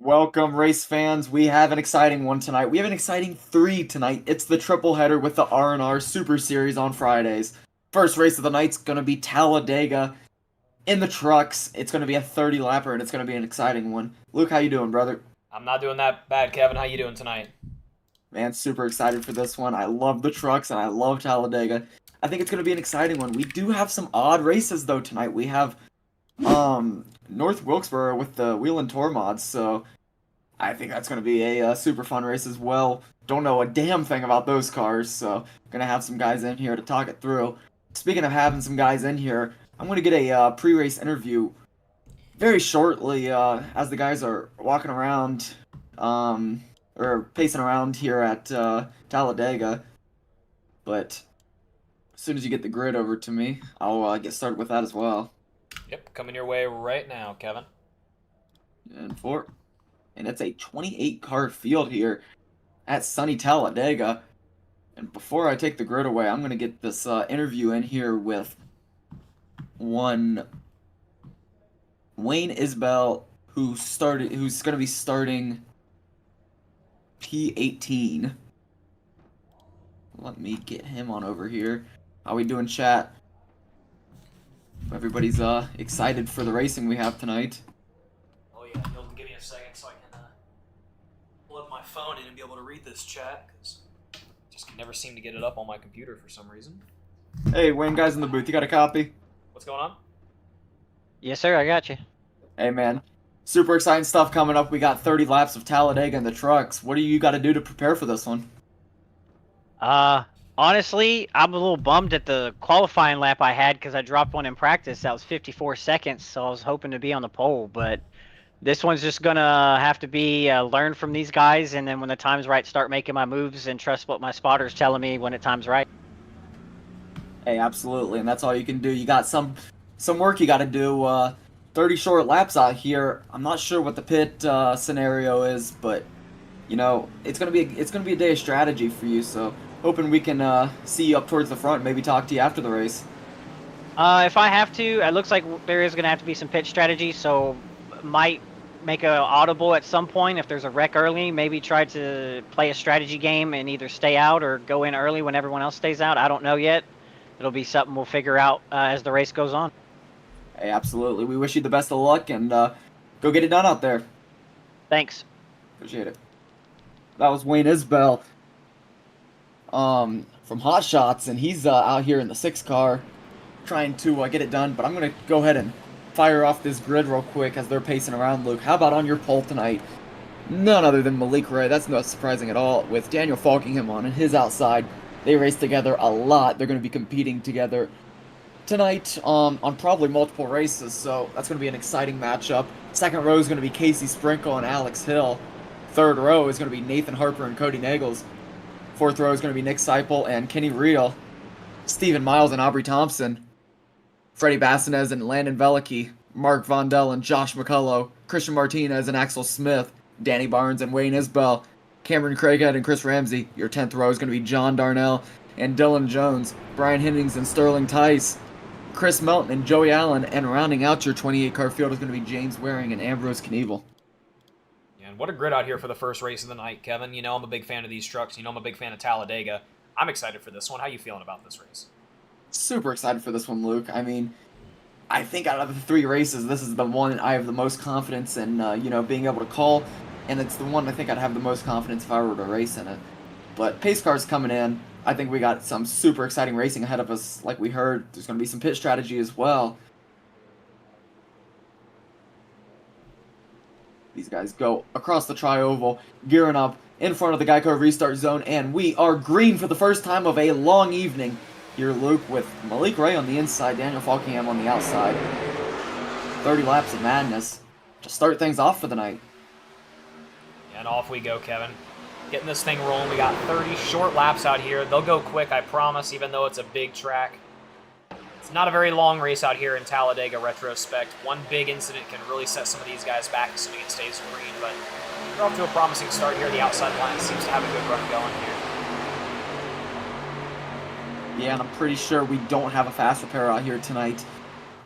Welcome, race fans. We have an exciting one tonight. We have an exciting three tonight. It's the triple header with the RNR Super Series on Fridays. First race of the night's gonna be Talladega in the trucks. It's gonna be a 30 lapper and it's gonna be an exciting one. Luke, how you doing, brother? I'm not doing that bad, Kevin. How you doing tonight? Man, super excited for this one. I love the trucks and I love Talladega. I think it's gonna be an exciting one. We do have some odd races though tonight. We have North Wilkesboro with the Wheel and Tour mods, so I think that's going to be a super fun race as well. Don't know a damn thing about those cars, so gonna have some guys in here to talk it through. Speaking of having some guys in here, I'm going to get a pre-race interview very shortly as the guys are walking around or pacing around here at Talladega. But as soon as you get the grid over to me, I'll get started with that as well. Yep, coming your way right now, Kevin. And four. And it's a 28 car field here at sunny Talladega. And before I take the grid away, I'm going to get this interview in here with one Wayne Isbell, who's going to be starting P18. Let me get him on over here. How we doing, chat? Everybody's excited for the racing we have tonight. Oh yeah, you'll give me a second so I can pull up my phone and be able to read this chat because just can never seem to get it up on my computer for some reason. Hey, Wayne, guys in the booth, you got a copy? What's going on? Yes, sir. I got you. Hey, man. Super exciting stuff coming up. We got 30 laps of Talladega in the trucks. What do you got to do to prepare for this one? Honestly, I'm a little bummed at the qualifying lap I had because I dropped one in practice. That was 54 seconds, so I was hoping to be on the pole. But this one's just gonna have to be learn from these guys, and then when the time's right, start making my moves and trust what my spotter's telling me when the time's right. Hey, absolutely, and that's all you can do. You got some work you got to do. 30 short laps out here. I'm not sure what the pit scenario is, but you know it's gonna be a day of strategy for you. So hoping we can see you up towards the front, and maybe talk to you after the race. If I have to, it looks like there is gonna have to be some pitch strategy, so might make a audible at some point if there's a wreck early. Maybe try to play a strategy game and either stay out or go in early when everyone else stays out. I don't know yet. It'll be something we'll figure out as the race goes on. Hey, absolutely. We wish you the best of luck and go get it done out there. Thanks. Appreciate it. That was Wayne Isbell from Hot Shots, and he's out here in the 6 car trying to get it done. But I'm going to go ahead and fire off this grid real quick as they're pacing around, Luke. How about on your pole tonight? None other than Malik Ray. That's not surprising at all. With Daniel Falkingham on and his outside, they race together a lot. They're going to be competing together tonight on probably multiple races, so that's going to be an exciting matchup. Second row is going to be Casey Sprinkle and Alex Hill. Third row is going to be Nathan Harper and Cody Nagels. Fourth row is going to be Nick Seipel and Kenny Reel. Stephen Miles and Aubrey Thompson. Freddie Bassinez and Landon Velicky. Mark Vondell and Josh McCullough. Christian Martinez and Axel Smith. Danny Barnes and Wayne Isbell. Cameron Craighead and Chris Ramsey. Your 10th row is going to be John Darnell and Dylan Jones. Brian Hennings and Sterling Tice. Chris Melton and Joey Allen, and rounding out your 28-car field is going to be James Waring and Ambrose Knievel. Yeah, and what a grid out here for the first race of the night, Kevin. You know I'm a big fan of these trucks. You know I'm a big fan of Talladega. I'm excited for this one. How you feeling about this race? Super excited for this one, Luke. I mean, I think out of the 3 races, this is the one I have the most confidence in, being able to call, and it's the one I think I'd have the most confidence if I were to race in it. But pace cars coming in. I think we got some super exciting racing ahead of us. Like we heard, there's going to be some pit strategy as well. These guys go across the tri-oval, gearing up in front of the Geico restart zone, and we are green for the first time of a long evening here, Luke, with Malik Ray on the inside, Daniel Falkingham on the outside. 30 laps of madness to start things off for the night. And off we go, Kevin. Getting this thing rolling. We got 30 short laps out here. They'll go quick, I promise, even though it's a big track. It's not a very long race out here in Talladega retrospect. One big incident can really set some of these guys back, assuming it stays green, but we're off to a promising start here. The outside line seems to have a good run going here. Yeah, and I'm pretty sure we don't have a fast repair out here tonight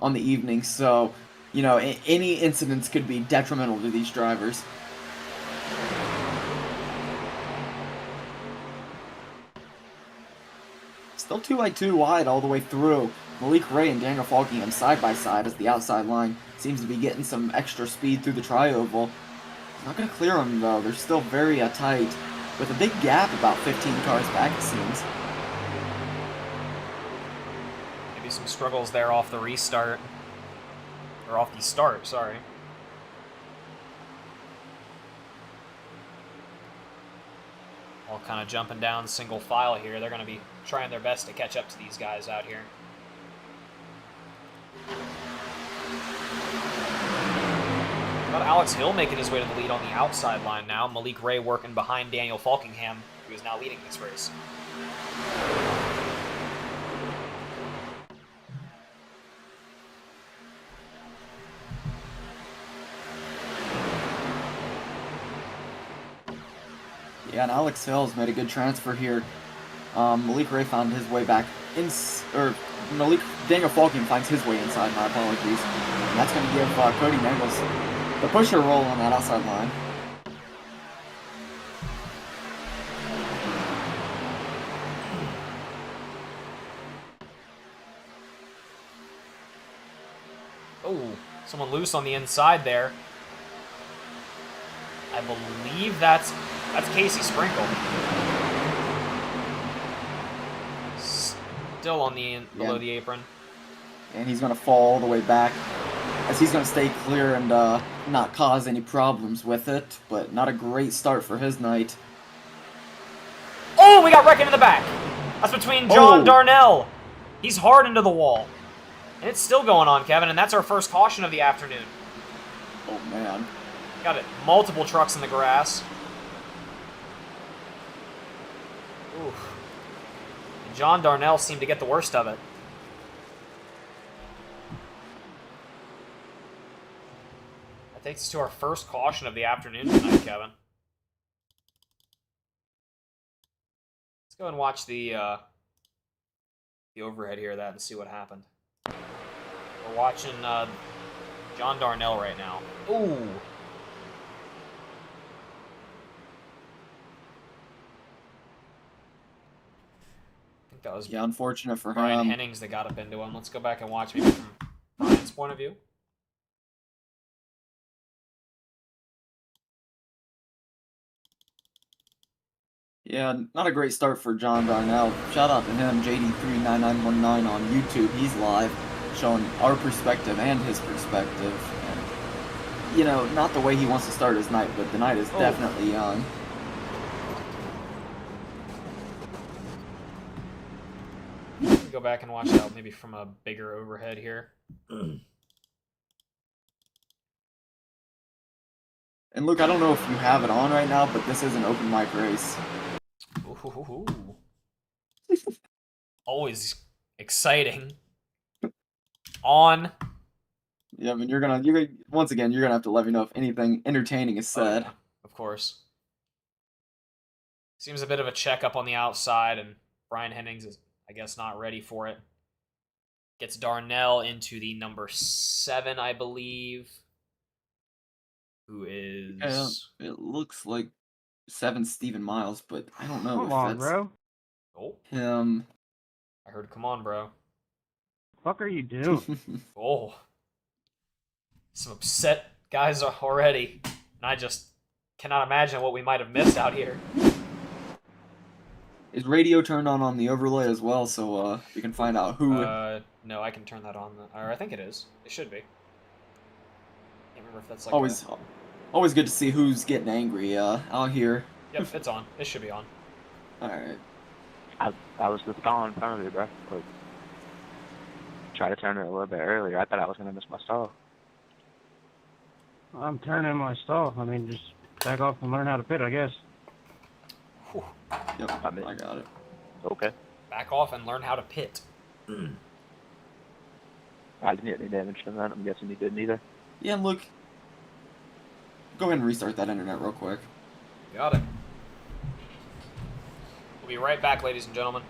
on the evening, so, any incidents could be detrimental to these drivers. Still 2 wide, 2 wide all the way through. Malik Ray and Daniel Falkingham side by side as the outside line seems to be getting some extra speed through the tri-oval. He's not going to clear them, though. They're still very tight, with a big gap about 15 cars back, it seems. Maybe some struggles there off the restart. Or off the start, sorry. All kind of jumping down single file here. They're going to be trying their best to catch up to these guys out here. Got Alex Hill making his way to the lead on the outside line now. Malik Ray working behind Daniel Falkingham, who is now leading this race. Yeah, and Alex Hill's made a good transfer here. Malik Ray found his way back Daniel Falkingham finds his way inside, my apologies. And that's going to give Cody Mangles the pusher roll on that outside line. Oh, someone loose on the inside there. I believe that's Casey Sprinkle. Still on the below the apron. And he's going to fall all the way back, as he's going to stay clear and not cause any problems with it, but not a great start for his night. Oh, we got wrecking in the back. That's between John Darnell. He's hard into the wall. And it's still going on, Kevin, and that's our first caution of the afternoon. Oh, man. Got it. Multiple trucks in the grass. Oof. And John Darnell seemed to get the worst of it. That takes us to our first caution of the afternoon tonight, Kevin. Let's go and watch the overhead here of that and see what happened. We're watching John Darnell right now. Ooh. I think that was unfortunate for Brian him. Hennings that got up into him. Let's go back and watch maybe from Brian's point of view. Yeah, not a great start for John Darnell. Shout out to him, JD39919 on YouTube. He's live, showing our perspective and his perspective. And, you know, not the way he wants to start his night, but the night is definitely young. Go back and watch that maybe from a bigger overhead here. And Luke, I don't know if you have it on right now, but this is an open mic race. Ooh. Always exciting. On. Yeah, I mean, you're gonna once again, you're gonna have to let me know if anything entertaining is said. Oh, yeah, of course. Seems a bit of a checkup on the outside, and Brian Hennings is, I guess, not ready for it. Gets Darnell into the number 7, I believe. Who is... It looks like 7 Stephen Miles, but I don't know Come on, bro. Oh, him. I heard come on, bro. Fuck are you doing? Oh. Some upset guys already. And I just cannot imagine what we might have missed out here. Is radio turned on the overlay as well, so we can find out who... No, I can turn that on. Or I think it is. It should be. Can't remember if that's like Always good to see who's getting angry out here. Yep, it's on. It should be on. Alright. I was just calling in front of you, bro. Like, try to turn it a little bit earlier. I thought I was gonna miss my stall. I'm turning my stall. I mean, just back off and learn how to pit, I guess. Whew. Yep, I got it. Okay. Back off and learn how to pit. I didn't get any damage from that. I'm guessing you didn't either. Yeah, look. Go ahead and restart that internet real quick. Got it. We'll be right back, ladies and gentlemen.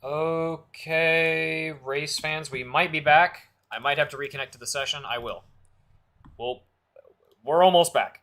Okay, race fans, we might be back. I might have to reconnect to the session. I will. Well, we're almost back.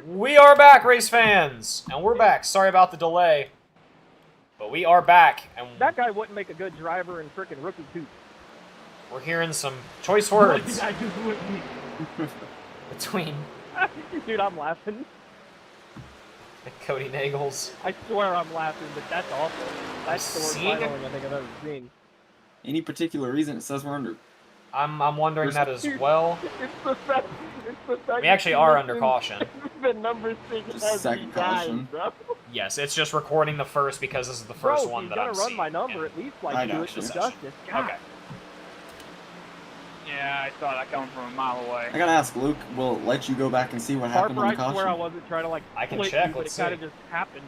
We are back, race fans! And we're back. Sorry about the delay. But we are back, and That guy wouldn't make a good driver in frickin' Rookie 2. we're hearing some choice words I just wouldn't. between Dude, I'm laughing. Cody Nagels. I swear I'm laughing, but that's awful. That's the worst Seeing it? finalling I think I've ever seen. Any particular reason it says we're under? I'm wondering that as well. It's the fact. We actually are under caution. The number 6 Just has second me dying, caution. bro. Yes, it's just recording the first because this is the first Bro, one you that gotta I'm run seeing. my number in- at least, I like, do got it you. some justice. God. Okay. Yeah, I saw that coming from a mile away. I gotta ask Luke. Will it let you go back and see what happened Harper, on the I swear I caution? wasn't trying to, like, I can split check, you, but let's it kind see. of just happened.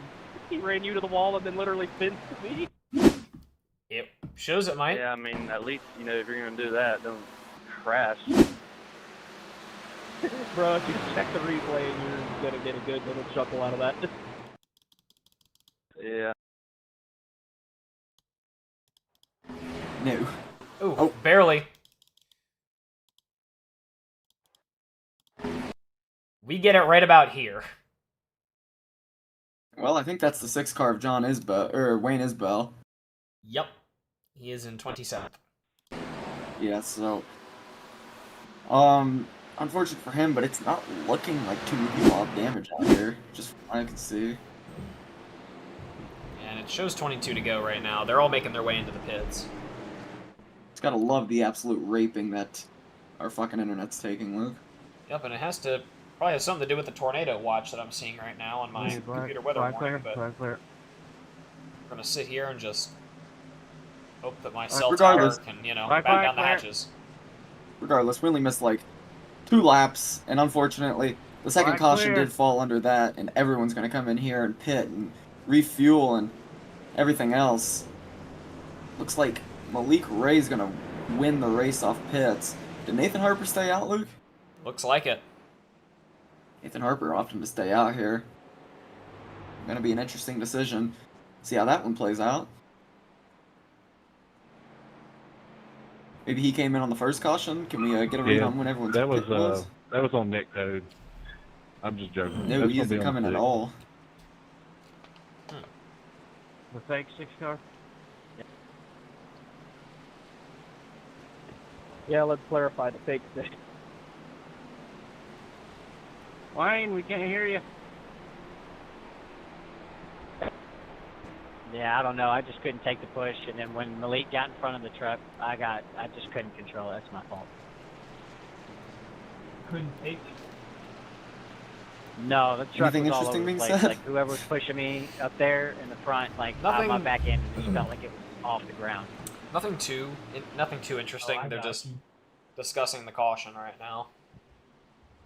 He ran you to the wall and then literally fenced me. It shows it might. Yeah, I mean, at least, you know, if you're gonna do that, don't crash. Bro, if you check the replay, you're gonna get a good little chuckle out of that. Yeah. No. Ooh, Oh. barely. We get it right about here. Well, I think that's the 6 car of John Isbell or Wayne Isbell. Yep. He is in 27th. Yeah, so unfortunate for him, but it's not looking like too many people have damage out here, just from what I can see. And it shows 22 to go right now. They're all making their way into the pits. It's gotta love the absolute raping that our fucking internet's taking, Luke. Yep, and it has to probably has something to do with the tornado watch that I'm seeing right now on my computer weather Flag warning, clear, but flag clear. we're gonna sit here and just hope that my Alright, cell tower regardless. can, you know, Flag batten clear, down the clear. hatches. Regardless, we only missed like 2 laps, and unfortunately, the second Flag caution clear. did fall under that, and everyone's gonna come in here and pit and refuel and everything else. Looks like Malik Ray's gonna win the race off pits. Did Nathan Harper stay out, Luke? Looks like it. Nathan Harper opted to stay out here. Gonna be an interesting decision. See how that one plays out. Maybe he came in on the first caution. Can we get a read Yeah, on when everyone's that was pit was? that was on Nick code. I'm just joking. No, That's he gonna be isn't on coming at six. all. The fake 6 car. Yeah, let's clarify the fake thing. Wayne, we can't hear you. Yeah, I don't know. I just couldn't take the push, and then when Malik got in front of the truck, I just couldn't control it. That's my fault. couldn't take. No, the truck Anything was all over interesting the being place. said? Like whoever was pushing me up there in the front, like Nothing- my back end just felt like it was off the ground. Nothing too interesting. I They're got just you. discussing the caution right now.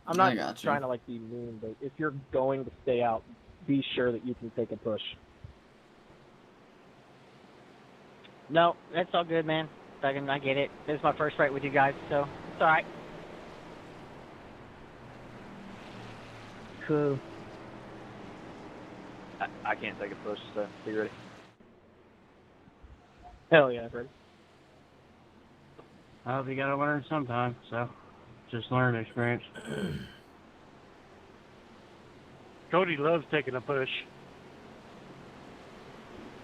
I'm I not got you. trying to like be mean, but if you're going to stay out, be sure that you can take a push. No, that's all good, man. I get it. This is my first fight with you guys, so it's all right. Cool. I can't take a push, so be ready. Hell yeah, Fred. Well, you gotta learn sometime, so just learn experience. Cody loves taking a push.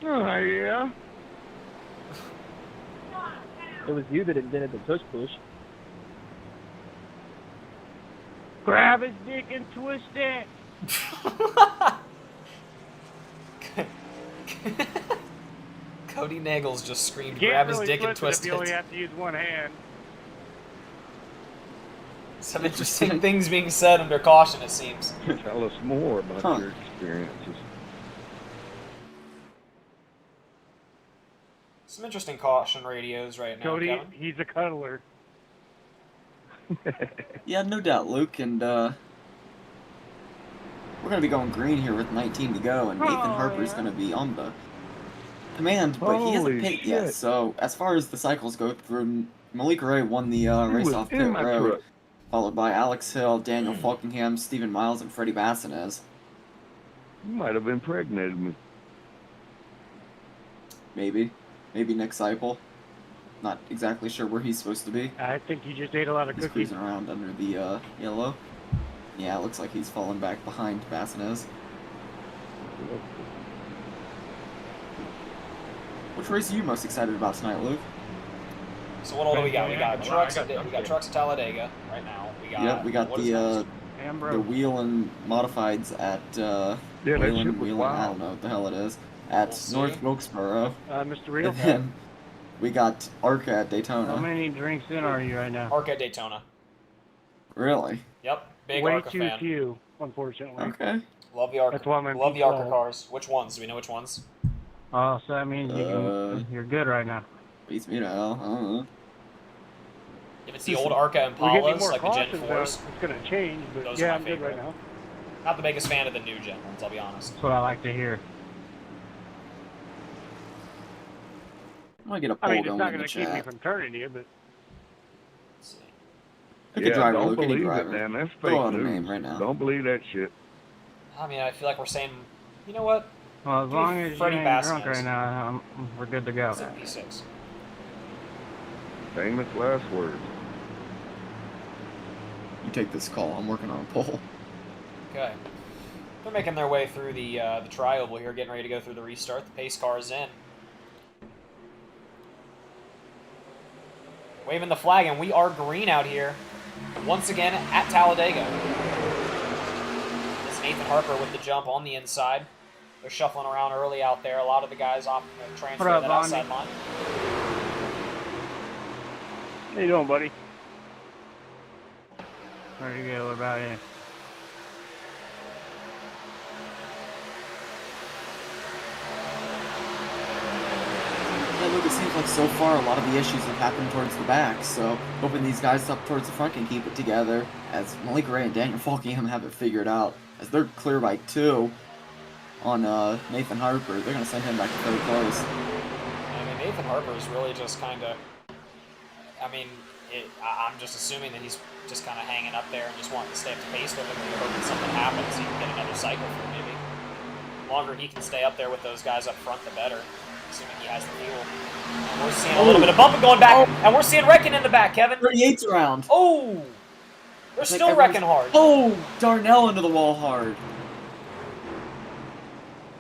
Oh, yeah. It was you that invented the push. Grab his dick and twist it. Cody Nagels just screamed, Can't grab really his dick and twist twist it if you only it. have to use one hand. Some interesting things being said under caution, it seems. Tell us more about Huh. your experiences. Some interesting caution radios right now, Cody, Kevin. he's a cuddler. Yeah, no doubt, Luke, and we're gonna be going green here with 19 to go, and Nathan Harper's gonna be on the command, but he hasn't Holy pitted yet. shit. So as far as the cycles go through, Malik Ray won the He race was off in pit my road, truck. followed by Alex Hill, Daniel Falkingham, Stephen Miles, and Freddie Bassinez. You might have impregnated me. Maybe Nick Seipel. Not exactly sure where he's supposed to be. I think you just ate a lot of He's cookies. cruising around under the yellow. Yeah, it looks like he's fallen back behind Bassinez. Which race are you most excited about tonight, Luke? So what all do we got? We got Well, trucks. I got We got trucks at Talladega right now. We got. Yep, we got what is the next? the wheel and modifieds at Yeah, that Whalen, shit was I wild. don't know what the hell it is, at We'll see. North Wilkesboro. Mr. Real, And then we got ARCA at how Daytona. many drinks in are you right now? Arca at Daytona. Really? Yep, big Way Arca too fan. few, unfortunately. Okay. Love the Arca. That's why I'm in Love the Arca P12. cars. Which ones? Do we know which ones? Oh, so that means you're good right now. Beats me to hell. I don't know. If it's the old Arca We're getting Impalas, more like the Gen cautions 4s, It's gonna change, but Those yeah, are my I'm good right favorite. now. not the biggest fan of the new Gen ones, I'll be honest. That's what I like to hear. I'm gonna get a I poll mean, it's going not in the gonna keep me chat. from turning you, but Let's see. Pick a driver, don't Luke. Any believe driver. it, man. That's Throw fake out a news. name right now. Don't believe that shit. I mean, I feel like we're saying, you know what? well, as Give me long as you Freddie ain't drunk Bassinez. right now, we're good to go. It's at P6. Famous last words. You take this call. I'm working on a poll. Okay. They're making their way through the tri-oval here, getting ready to go through the restart. The pace car is in. Waving the flag, and we are green out here. Once again at Talladega. It's Nathan Harper with the jump on the inside. They're shuffling around early out there. A lot of the guys off transfer What up, that Bondi? outside line. How you doing, buddy? Pretty good. What about you? Yeah, Luke, it seems like so far a lot of the issues have happened towards the back, so hoping these guys up towards the front can keep it together, as Malik Ray and Daniel Falkingham have it figured out, as they're clear by 2 on Nathan Harper. They're going to send him back to third place. I mean, Nathan Harper is really just kind of... I mean, I'm just assuming that he's just kind of hanging up there and just wanting to stay up to pace with him and hoping something happens. He can get another cycle through, maybe. The longer he can stay up there with those guys up front, the better. Assuming he has the fuel. And we're seeing a little bit of bumping going back, and we're seeing wrecking in the back, Kevin. 38's around. Oh! They're It's like still everyone's- wrecking hard. Oh! Darnell into the wall hard.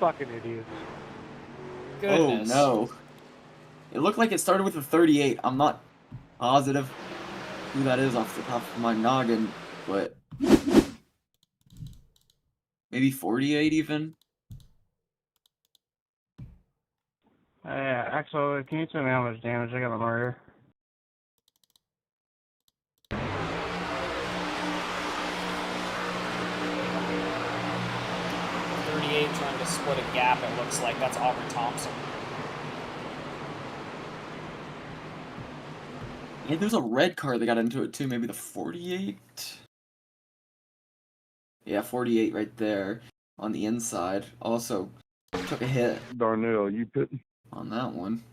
Fucking idiots. Goodness. Oh no. It looked like it started with a 38. I'm not positive who that is off the top of my noggin, but maybe 48 even? Yeah, Axel, can you tell me how much damage I got on my rear? split a gap, it looks like. That's Aubrey Thompson. Yeah, there's a red car that got into it too. Maybe the 48. Yeah, 48 right there on the inside. Also took a hit Darnell, you pitting? on that one.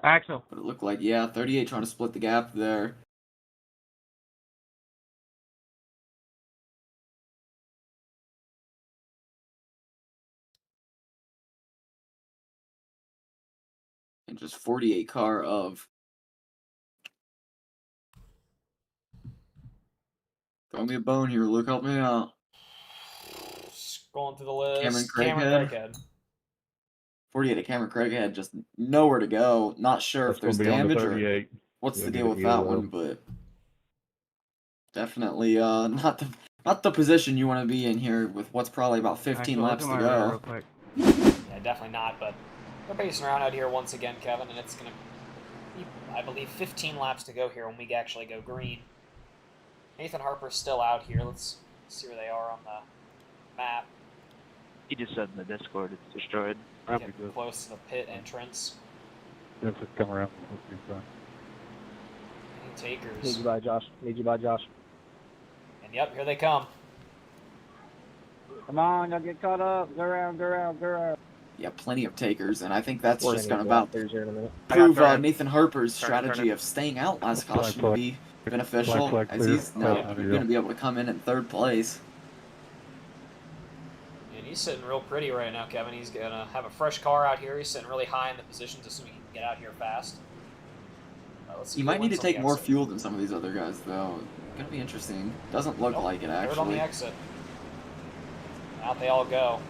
Axel. But it looked like, yeah, 38 trying to split the gap there. And just 48 car of. Throw me a bone here, Luke. Help me out. Scrolling through the list. Cameron Craighead. 48 of Cameron Craighead, just nowhere to go. Not sure That's if there's gonna be on the damage or 38. what's You'll the get deal a with that yellow. one, but definitely not the position you want to be in here with what's probably about 15 Axel, look laps at to my radar go. real quick. Yeah, definitely not, but they're pacing around out here once again, Kevin, and it's going to be, I believe, 15 laps to go here when we actually go green. Nathan Harper's still out here. Let's see where they are on the map. He just said in the Discord it's destroyed. Getting close to the pit entrance. If it's come around, it'll be fine. Any Need takers. you by Josh. Need you by Josh. And yep, here they come. Come on, don't get caught up. Go around, go around, go around. Yeah, plenty of takers, and I think that's We're just gonna going get to to about that here in a minute. prove turn. Nathan Harper's Turn, strategy turn. of staying out last Flag, caution to flag. be beneficial, Flag, as clear. he's now Flag, going to be able to come in third place. And he's sitting real pretty right now, Kevin. He's going to have a fresh car out here. He's sitting really high in the positions, assuming he can get out here fast. Let's see He who might need to wins on the take more exit. fuel than some of these other guys, though. Going to be interesting. Doesn't look Nope, like it, third on actually. the exit. Out they all go.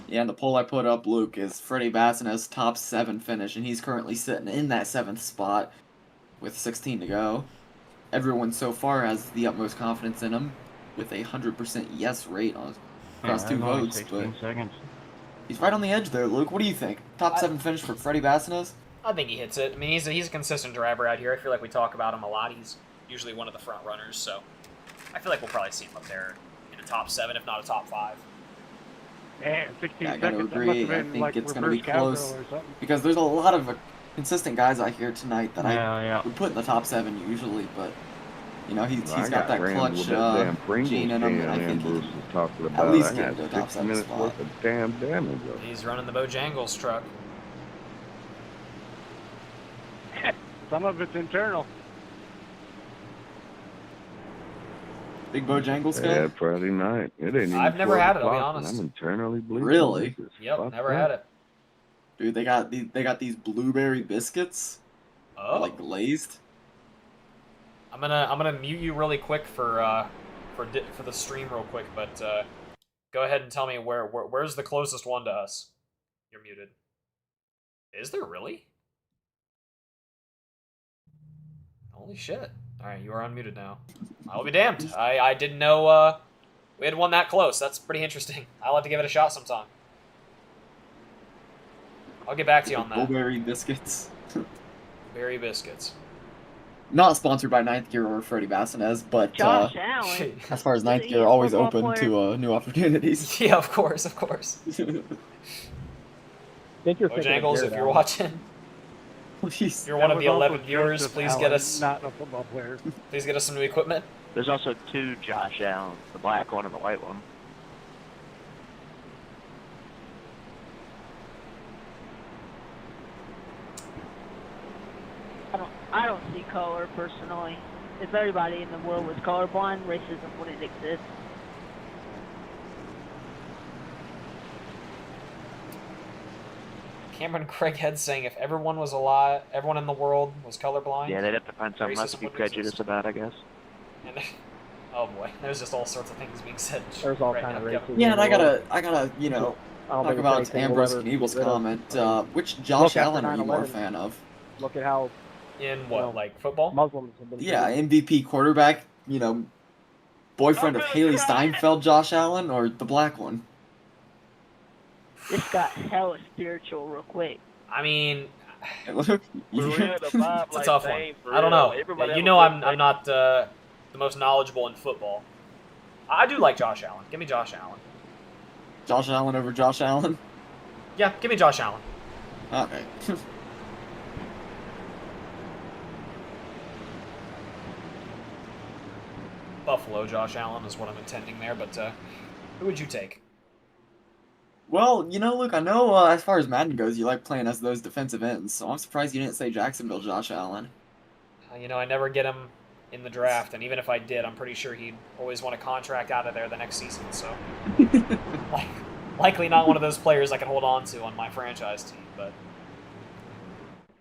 Yeah, and the poll I put up, Luke, is Freddie Bassina's top 7 finish, and he's currently sitting in that 7th spot with 16 to go. Everyone so far has the utmost confidence in him, with a 100% yes rate across 2 there's only votes, but 16 seconds. he's right on the edge there, Luke. What do you think? Top 7 finish for Freddie Bassina's? I think he hits it. I mean, he's a consistent driver out here. I feel like we talk about him a lot. He's usually one of the front runners, so I feel like we'll probably see him up there in the top 7, if not a top 5. Man, 16 Yeah, I gotta seconds. That agree. must have I been think like it's gonna be reverse cowgirl close. or something. Because there's a lot of consistent guys out here tonight that I Yeah. would put in the top 7 usually, but you know, he's I got that rammed clutch with that damn Pringles gene in him, and I can think he Bruce can was talking about. least I get got into a top 6 7 minutes spot. worth of damn damage. He's running the Bojangles truck. Some of it's internal. Big Bojangles guy? Bad Friday night. It ain't even I've never 12 had it, I'll be o'clock, and honest. I'm internally bleeding. Really? This is Yep, fucked never up. had it. Dude, they got these blueberry biscuits, Oh, like glazed. I'm gonna mute you really quick for the stream real quick, but go ahead and tell me where's the closest one to us. You're muted. Is there really? Holy shit! All right, you are unmuted now. I'll be damned. I didn't know we had one that close. That's pretty interesting. I'll have to give it a shot sometime. I'll get back to you on that. Blueberry biscuits. Berry biscuits. Not sponsored by Ninth Gear or Freddie Bassinez, but Josh Allen. as far as Ninth Is he Gear, a always football open player? to new opportunities. Yeah, of course, of course. I think you're thinking of Bojangles, Jared if you're Allen. watching, Please. if you're one of the 11 viewers, Joseph please Allen, get us Not a football player. please get us some new equipment. There's also 2 Josh Allens, the black one and the white one. I don't see color personally. If everybody in the world was colorblind, racism wouldn't exist. Cameron Craighead saying if everyone was alive, everyone in the world was colorblind. Yeah, they'd have to find something else to Racism be wouldn't prejudiced exist. about, I guess. And, oh boy, there's just all sorts of things being said. There's all right kind of now. racism. Yeah, and in the world. I gotta, you know, I don't talk think it's about anything Ambrose we'll ever Knievel's get rid of. comment. I mean, Which Josh after Allen are you more 9/11. fan of? Look at how In you what, know, like football? Muslims have been Yeah, treated. MVP quarterback, you know, boyfriend of Haley Steinfeld, Josh Allen, or the black one? This got hella spiritual real quick. I mean, Look, We had a vibe it's a like tough one. Dane, for I don't real. know. Everybody You have know, a I'm good not the most knowledgeable in football. I do like Josh Allen. Give me Josh Allen. Josh Allen over Josh Allen? Yeah, give me Josh Allen. Okay. Buffalo Josh Allen is what I'm intending there, but who would you take? Well, you know, Luke, I know as far as Madden goes, you like playing as those defensive ends, so I'm surprised you didn't say Jacksonville Josh Allen. You know, I never get him in the draft, and even if I did, I'm pretty sure he'd always want a contract out of there the next season, so... likely not one of those players I can hold on to on my franchise team, but...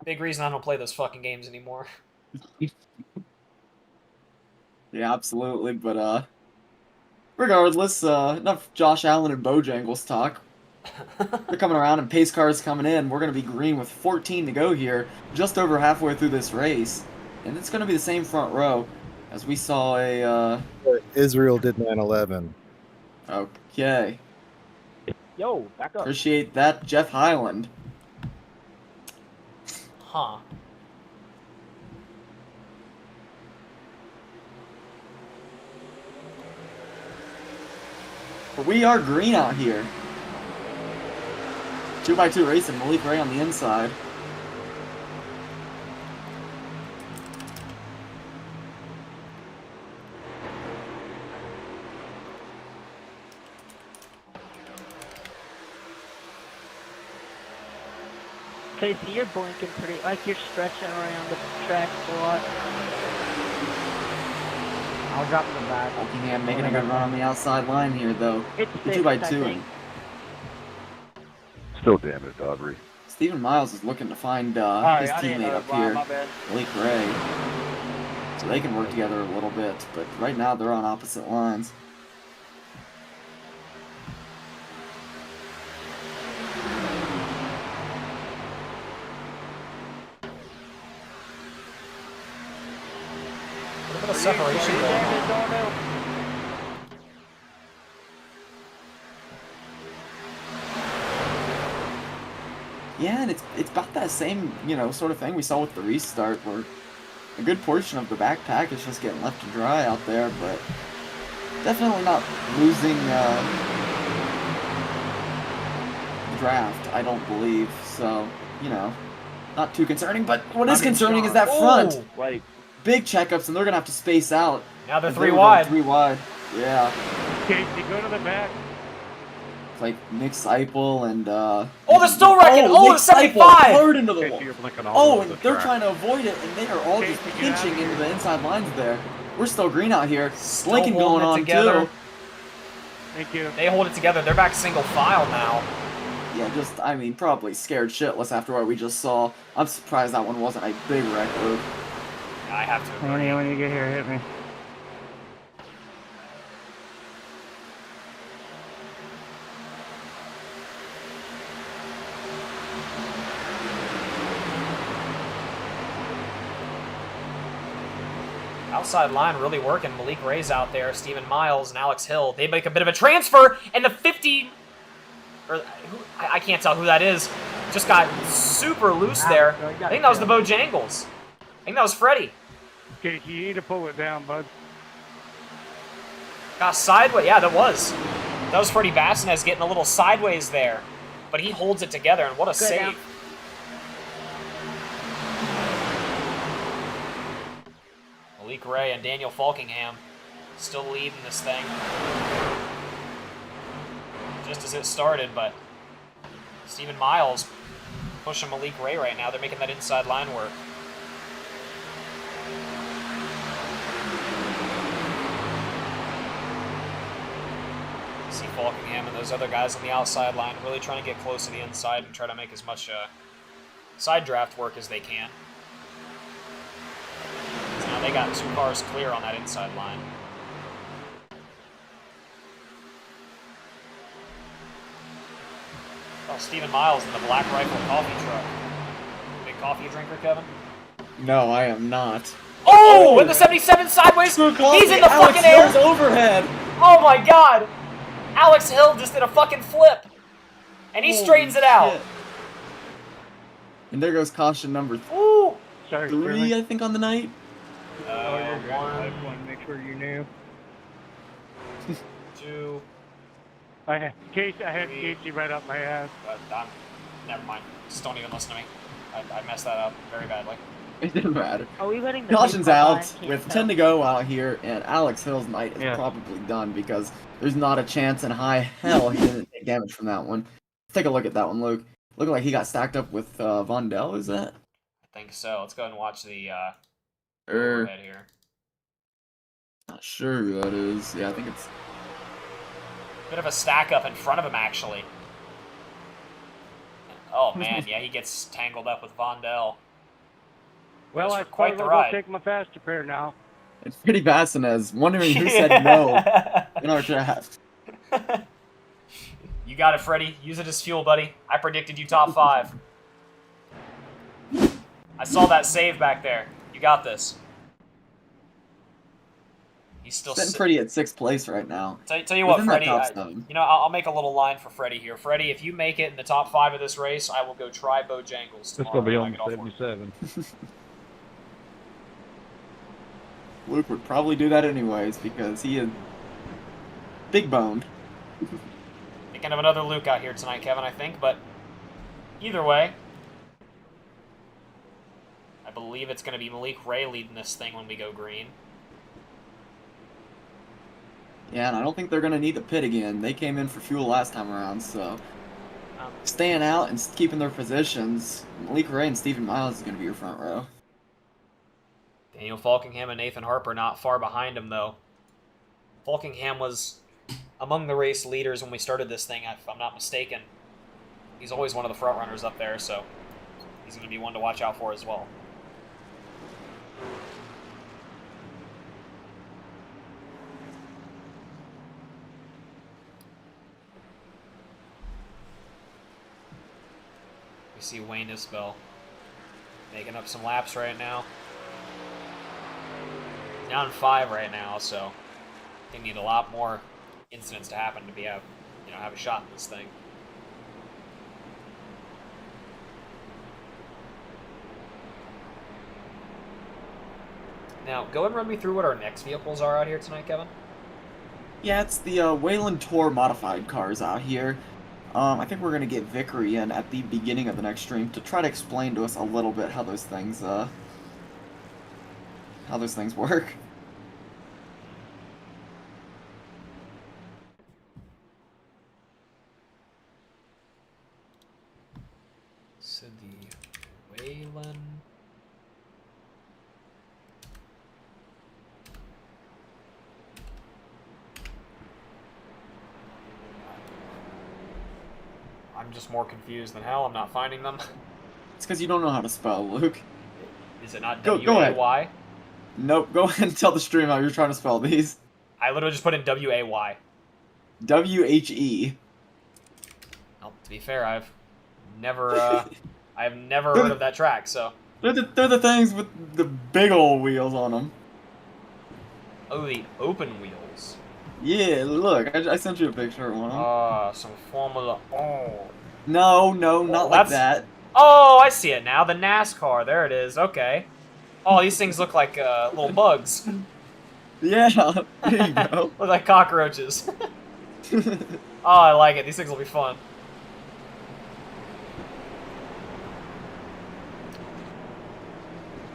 Big reason I don't play those fucking games anymore. Yeah, absolutely, but regardless, enough Josh Allen and Bojangles talk. They're coming around and pace cars coming in. We're going to be green with 14 to go here, just over halfway through this race. And it's going to be the same front row as we saw a, Israel did 9/11. Okay. Yo, back up. Appreciate that, Jeff Highland. Huh. But we are green out here. 2x2 racing, Malik Ray on the inside. Casey, you're blinking pretty, like you're stretching around the track a lot. I'll drop in the back. Buckingham making a good run on the outside line here, though. It's The fixed, 2x2. I think. Still damaged, Aubrey. Stephen Miles is looking to find his teammate up here, Malik Ray. So they can work together a little bit, but right now they're on opposite lines. A little bit of separation going on. Yeah, and it's about that same, you know, sort of thing we saw with the restart, where a good portion of the back pack is just getting left to dry out there, but definitely not losing the draft, I don't believe. So, you know, not too concerning, but what is concerning is that front. Ooh. Like, Big checkups, and they're going to have to space out. Now they're As 3 they were wide. going 3 wide. Yeah. Casey, go to the back. It's like Nick Seipel and, Oh, they're still wrecking! Oh, Nick it's 75! Seipel hard into the Casey, wall. you're blinking all Oh, over and the they're track. trying to avoid it, and they are all just Casey, get out pinching of here. into the inside lines there. We're still green out here. Still Blinking going holding it on, together. too. Thank you. They hold it together. They're back single file now. Yeah, just, I mean, probably scared shitless after what we just saw. I'm surprised that one wasn't a big wreck, Luke. I have to agree. When you get here, hit me. Outside line really working. Malik Ray's out there. Stephen Miles and Alex Hill. They make a bit of a transfer, and the 50... Or, I can't tell who that is. Just got super loose there. I think that was the Bojangles. I think that was Freddie. Casey, you need to pull it down, bud. Got sideways. Yeah, that was. That was Freddie Bassinez getting a little sideways there. But he holds it together, and what a save. now. Malik Ray and Daniel Falkingham still leading this thing. Just as it started, but Stephen Miles pushing Malik Ray right now. They're making that inside line work. See Falkingham and those other guys on the outside line really trying to get close to the inside and try to make as much side draft work as they can. So now they got 2 cars clear on that inside line. Oh, Stephen Miles in the Black Rifle coffee truck. Big coffee drinker, Kevin? No, I am not. Oh, with the 77 sideways. He's in the fucking air. Hill's overhead. Oh my god. Alex Hill just did a fucking flip. And he straightens it out. Shit. And there goes caution number Ooh. Sorry, 3, I think, on the night. One, for you now. 2. I had Casey right up my ass. Never mind. Just don't even listen to me. I messed that up very badly. It didn't matter. Are we letting the Caution's big car out by? Can't with tell. 10 to go out here, and Alex Hill's night is Yeah. probably done because there's not a chance in high hell he didn't take damage from that one. Take a look at that one, Luke. Looking like he got stacked up with Vondell, is that? I think so. Let's go ahead and watch the Er, overhead here. not sure who that is. Yeah, I think it's... Bit of a stack up in front of him, actually. Oh, man. Yeah, he gets tangled up with Vondell. Well, Goes I for quite suppose the I'll ride. go take my fast repair now. It's pretty Vasquez wondering who said no in our draft. You got it, Freddy. Use it as fuel, buddy. I predicted you top 5. I saw that save back there. You got this. He's still Sitting pretty at 6th place right now. Tell you what, Within that Freddy. top 7. You know, I'll make a little line for Freddy here. Freddy, if you make it in the top 5 of this race, I will go try Bojangles This tomorrow. will be when I on get off work. 77. Luke would probably do that anyways because he is big boned. Thinking of another Luke out here tonight, Kevin, I think, but either way, I believe it's going to be Malik Ray leading this thing when we go green. Yeah, and I don't think they're going to need the pit again. They came in for fuel last time around, so staying out and keeping their positions. Malik Ray and Stephen Miles is going to be your front row. Daniel Falkingham and Nathan Harper not far behind him, though. Falkingham was among the race leaders when we started this thing, if I'm not mistaken. He's always one of the front runners up there, so he's going to be one to watch out for as well. We see Wayne Isbell making up some laps right now. Down 5 right now, so they need a lot more incidents to happen to have a shot in this thing. Now, go ahead and run me through what our next vehicles are out here tonight, Kevin. Yeah, it's the Wayland Tour modified cars out here. I think we're gonna get Vickery in at the beginning of the next stream to try to explain to us a little bit how those things work. So the Wayland. I'm just more confused than hell. I'm not finding them. It's because you don't know how to spell, Luke. Is it not Go ahead. W-A-Y? Nope, go ahead and tell the stream how you're trying to spell these. I literally just put in W-A-Y. W-H-E. Well, to be fair, I've never heard of that track, so. They're the things with the big old wheels on them. Oh, the open wheels. Yeah, look, I sent you a picture of one of them. Some Formula. Oh. No, not like that's- that. Oh, I see it now. The NASCAR. There it is. Okay. Oh, these things look like little bugs. Yeah, there you go. Look like cockroaches. Oh, I like it. These things will be fun.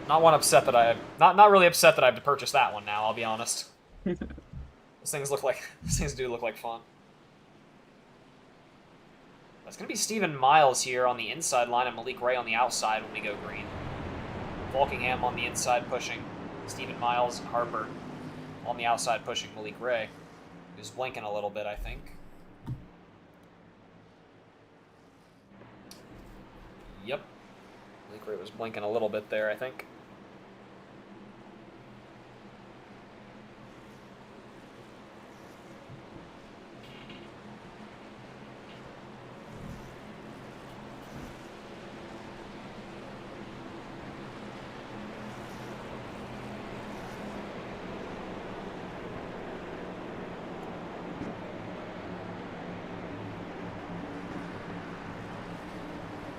Not really upset that I have to purchase that one now, I'll be honest. These things do look like fun. That's going to be Stephen Miles here on the inside line and Malik Ray on the outside when we go green. Falkingham on the inside pushing Stephen Miles and Harper on the outside pushing Malik Ray, who's blinking a little bit, I think. Yep. Malik Ray was blinking a little bit there, I think.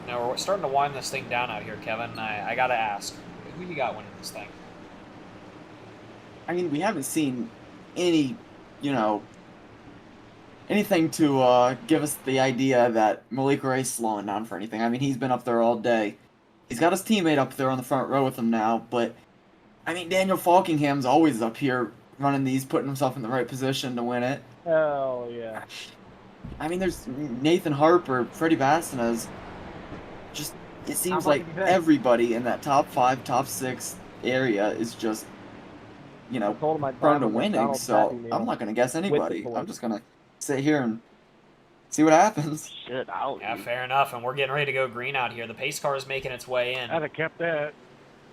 Now we're starting to wind this thing down out here, Kevin. I gotta ask, who you got winning this thing? I mean, we haven't seen any, you know, anything to give us the idea that Malik Ray's slowing down for anything. I mean, he's been up there all day. He's got his teammate up there on the front row with him now, but I mean, Daniel Falkingham's always up here running these, putting himself in the right position to win it. Hell yeah. I mean, there's Nathan Harper, Freddie Bassina's. Just, it seems How like much do you think? everybody in that top 5, top 6 area is just, you I know, told him I'd buy prone him to a winning, McDonald's Happy so Meal I'm not going to guess with the anybody. toy. I'm just going to sit here and see what happens. Shit, I'll Yeah, eat. fair enough. And we're getting ready to go green out here. The pace car is making its way in. I'd have kept that.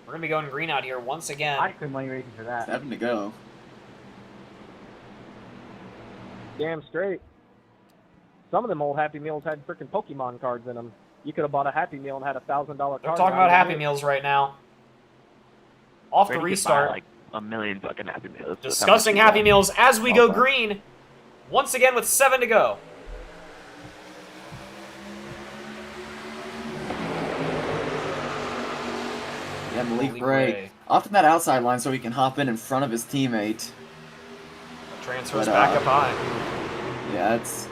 We're going to be going green out here once again. I could money racing for that. 7 to go. Damn straight. Some of them old Happy Meals had freaking Pokemon cards in them. You could have bought a Happy Meal and had $1,000 card. They're talking about Happy Meals right now. Off the Brady could buy, restart. like a million fucking Happy Meals. Discussing Happy Meals as we go Okay. green. Once again with 7 to go. Yeah, Malik Malik Ray. Ray. Off in that outside line so he can hop in front of his teammate. Transfers But, back up high. Yeah, it's,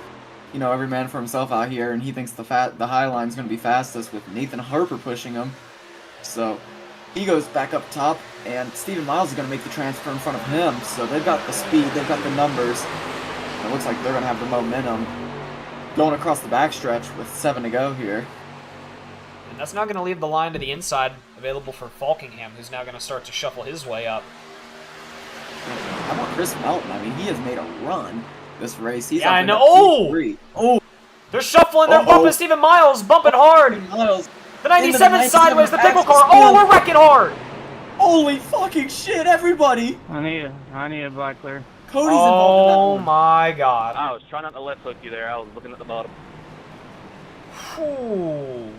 you know, every man for himself out here, and he thinks the high line's going to be fastest with Nathan Harper pushing him. So he goes back up top, and Stephen Miles is going to make the transfer in front of him. So they've got the speed, they've got the numbers. And it looks like they're going to have the momentum going across the backstretch with 7 to go here. And that's not going to leave the line to the inside available for Falkingham, who's now going to start to shuffle his way up. How about Chris Melton? I mean, he has made a run this race. He's Yeah, up I in know. that Oh! P3. Oh! They're shuffling, they're Uh-oh. bumping Stephen Miles, bumping hard. Miles. The Into 97 the sideways, the 97 pickle car. fastest Oh, field. we're wrecking hard. Holy fucking shit, everybody! I need a black clear. Cody's involved in that Oh one. my god. I was trying not to left hook you there. I was looking at the bottom. Ooh.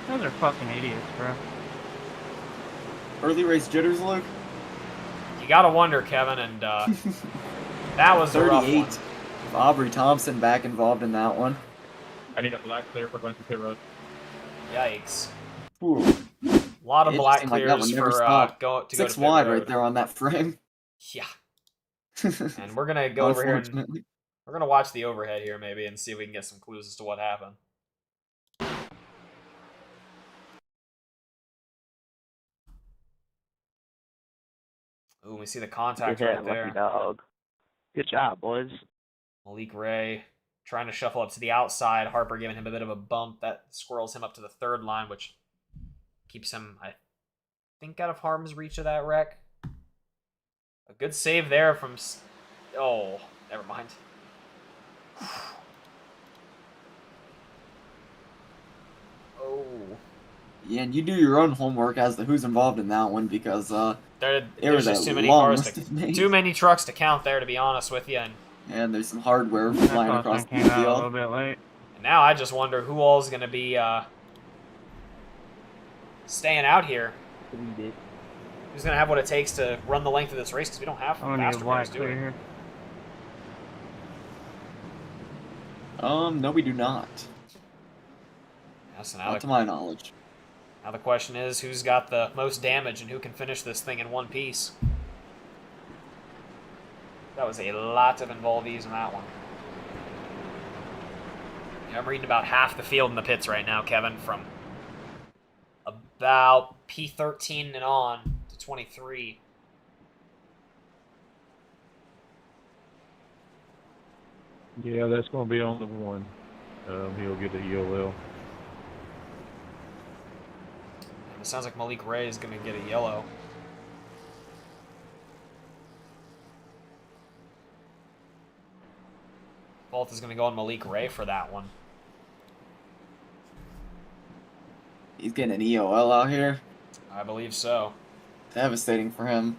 Those are fucking idiots, bro. Early race jitters, Luke? You gotta wonder, Kevin, and that was a rough 38. one. With Aubrey Thompson back involved in that one. I need a black clear for going to pit road. Yikes. Ooh. A lot of It black seemed like that clears one never for stopped. go to 6 go to pit wide road. right there on that frame. Yeah. And we're gonna go over here and Unfortunately. we're gonna watch the overhead here maybe and see if we can get some clues as to what happened. Ooh, we see the contact Good right hit, there. lucky dog. Good job, boys. Malik Ray trying to shuffle up to the outside. Harper giving him a bit of a bump. That squirrels him up to the third line, which keeps him, I think, out of harm's reach of that wreck. A good save there from... Oh, never mind. Oh. Yeah, and you do your own homework as to who's involved in that one because There's was just a too many long cars list of to... names. Too many trucks to count there, to be honest with you. and there's some hardware That flying cross across one the came out a little field. bit late. And now I just wonder who all is going to be staying out here. Who's going to have what it takes to run the length of this race, because we don't have I'm gonna need a faster black cars, do clear we? here. No, we do not. Yeah, so now Not to my knowledge. now the question is, who's got the most damage and who can finish this thing in one piece? That was a lot of involvees in that one. Yeah, I'm reading about half the field in the pits right now, Kevin, from about P13 and on to 23. Yeah, that's going to be on the one. He'll get the EOL. And it sounds like Malik Ray is going to get a yellow. Fault is going to go on Malik Ray for that one. He's getting an EOL out here. I believe so. Devastating for him.